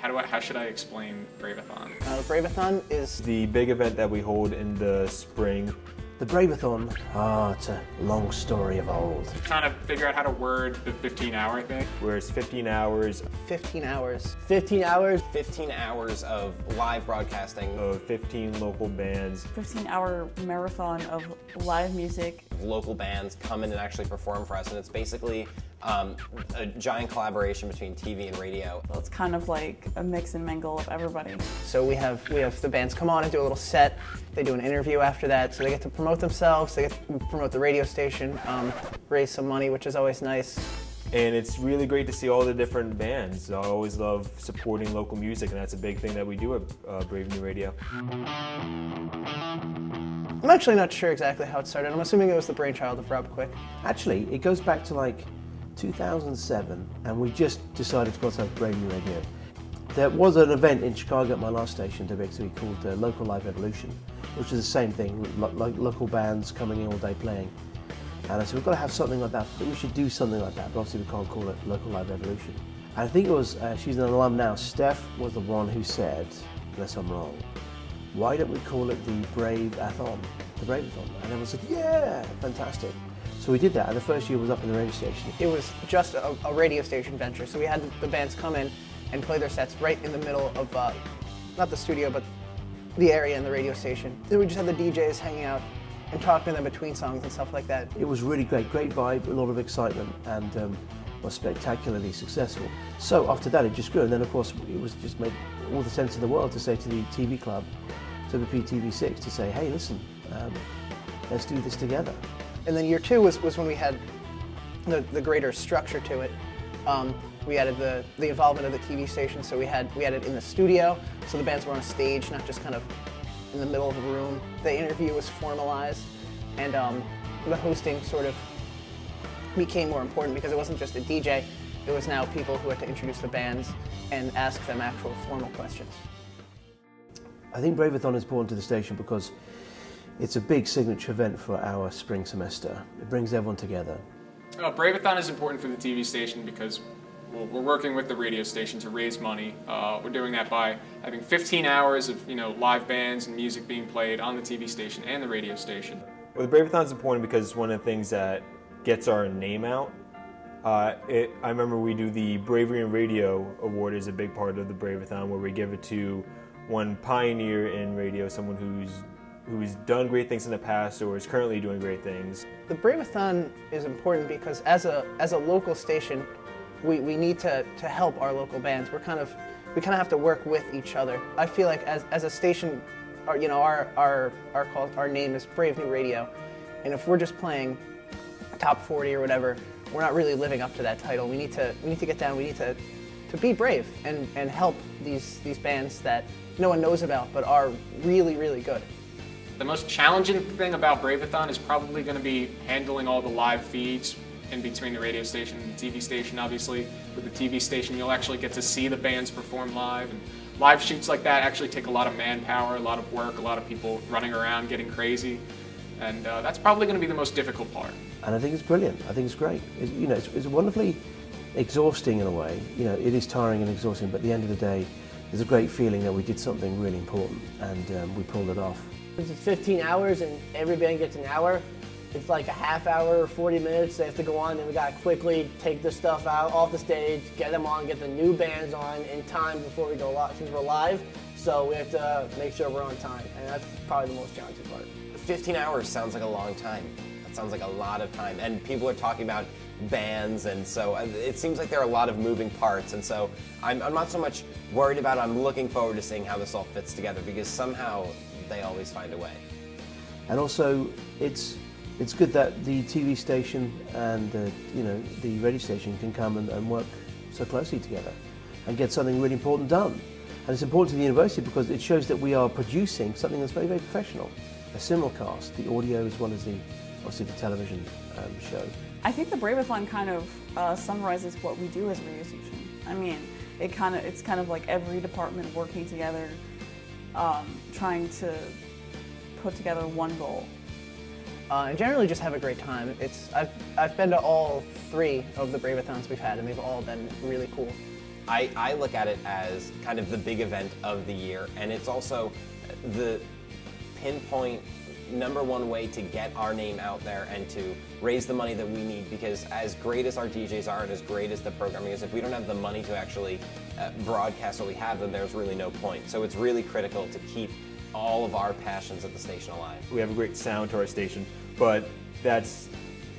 How should I explain Brave-a-thon? Brave-a-thon is the big event that we hold in the spring. The Brave-a-thon, it's a long story of old. Trying to figure out how to word the 15-hour thing. Where it's 15 hours. 15 hours. 15 hours? 15 hours of live broadcasting. Of 15 local bands. 15-hour marathon of live music. Local bands come in and actually perform for us, and it's basically a giant collaboration between TV and radio. Well, it's kind of like a mix and mingle of everybody. So we have the bands come on and do a little set. They do an interview after that, so they get to promote themselves, they get to promote the radio station, raise some money, which is always nice. And it's really great to see all the different bands. I always love supporting local music, and that's a big thing that we do at Brave New Radio. I'm actually not sure exactly how it started. I'm assuming it was the brainchild of Rob Quick. Actually, it goes back to like 2007, and we just decided to put out Brave New Radio. There was an event in Chicago at my last station, WPSC, called Local Live Evolution, which is the same thing, like local bands coming in all day playing. And I said, we've got to have something like that. We should do something like that, but obviously we can't call it Local Live Evolution. And I think it was, she's an alum now, Steph was the one who said, unless I'm wrong, why don't we call it the Brave-a-thon? The Brave-a-thon. And everyone said, yeah, fantastic. So we did that, and the first year was up in the radio station. It was just a radio station venture, so we had the bands come in and play their sets right in the middle of, not the studio, but the area in the radio station. Then we just had the DJs hanging out and talking to them between songs and stuff like that. It was really great vibe, a lot of excitement, and was spectacularly successful. So after that it just grew, and then of course it was just made all the sense in the world to say to the TV club, WPTV-6, to say, hey listen, let's do this together. And then year two was when we had the greater structure to it. We added the involvement of the TV station, so we had it in the studio, so the bands were on a stage, not just kind of in the middle of a room. The interview was formalized, and the hosting sort of became more important because it wasn't just a DJ, it was now people who had to introduce the bands and ask them actual formal questions. I think Brave-a-thon is important to the station because it's a big signature event for our spring semester. It brings everyone together. Brave-a-thon is important for the TV station because we're working with the radio station to raise money. We're doing that by having 15 hours of live bands and music being played on the TV station and the radio station. Well, the Brave-a-thon is important because it's one of the things that gets our name out. I remember we do the Bravery in Radio Award is a big part of the Brave-a-thon, where we give it to one pioneer in radio, someone who's done great things in the past or is currently doing great things. The Brave-a-thon is important because as a local station, we need to help our local bands. We kind of have to work with each other. I feel like as a station, our name is Brave New Radio, and if we're just playing top 40 or whatever, we're not really living up to that title. We need to get down. We need to be brave and help these bands that no one knows about but are really, really good. The most challenging thing about Brave-a-thon is probably going to be handling all the live feeds in between the radio station and the TV station, obviously. With the TV station, you'll actually get to see the bands perform live, and live shoots like that actually take a lot of manpower, a lot of work, a lot of people running around getting crazy, and that's probably going to be the most difficult part. And I think it's brilliant. I think it's great. It's wonderfully exhausting in a way. It is tiring and exhausting, but at the end of the day, there's a great feeling that we did something really important, and we pulled it off. It's 15 hours and every band gets an hour. It's like a half hour or 40 minutes. They have to go on, and we gotta quickly take the stuff out off the stage, get them on, get the new bands on in time before we go live, since we're live. So we have to make sure we're on time, and that's probably the most challenging part. 15 hours sounds like a long time. That sounds like a lot of time. And people are talking about bands, and so it seems like there are a lot of moving parts. And so I'm not so much worried about it. I'm looking forward to seeing how this all fits together, because somehow they always find a way. And also, it's good that the TV station and the radio station can come and work so closely together and get something really important done. And it's important to the university because it shows that we are producing something that's very, very professional. A simulcast, the audio as well as obviously the television show. I think the Brave-a-thon kind of summarizes what we do as a radio station. I mean, it's kind of like every department working together, trying to put together one goal. And generally just have a great time. I've been to all 3 of the Brave-a-thons we've had, and they've all been really cool. I look at it as kind of the big event of the year, and it's also the pinpoint #1 way to get our name out there and to raise the money that we need, because as great as our DJs are and as great as the programming is, if we don't have the money to actually broadcast what we have, then there's really no point. So it's really critical to keep all of our passions at the station alive. We have a great sound to our station, but that's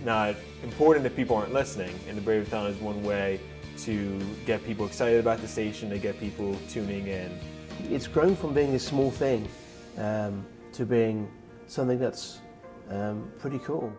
not important if people aren't listening, and the Brave-a-thon is one way to get people excited about the station, to get people tuning in. It's grown from being a small thing to being something that's pretty cool.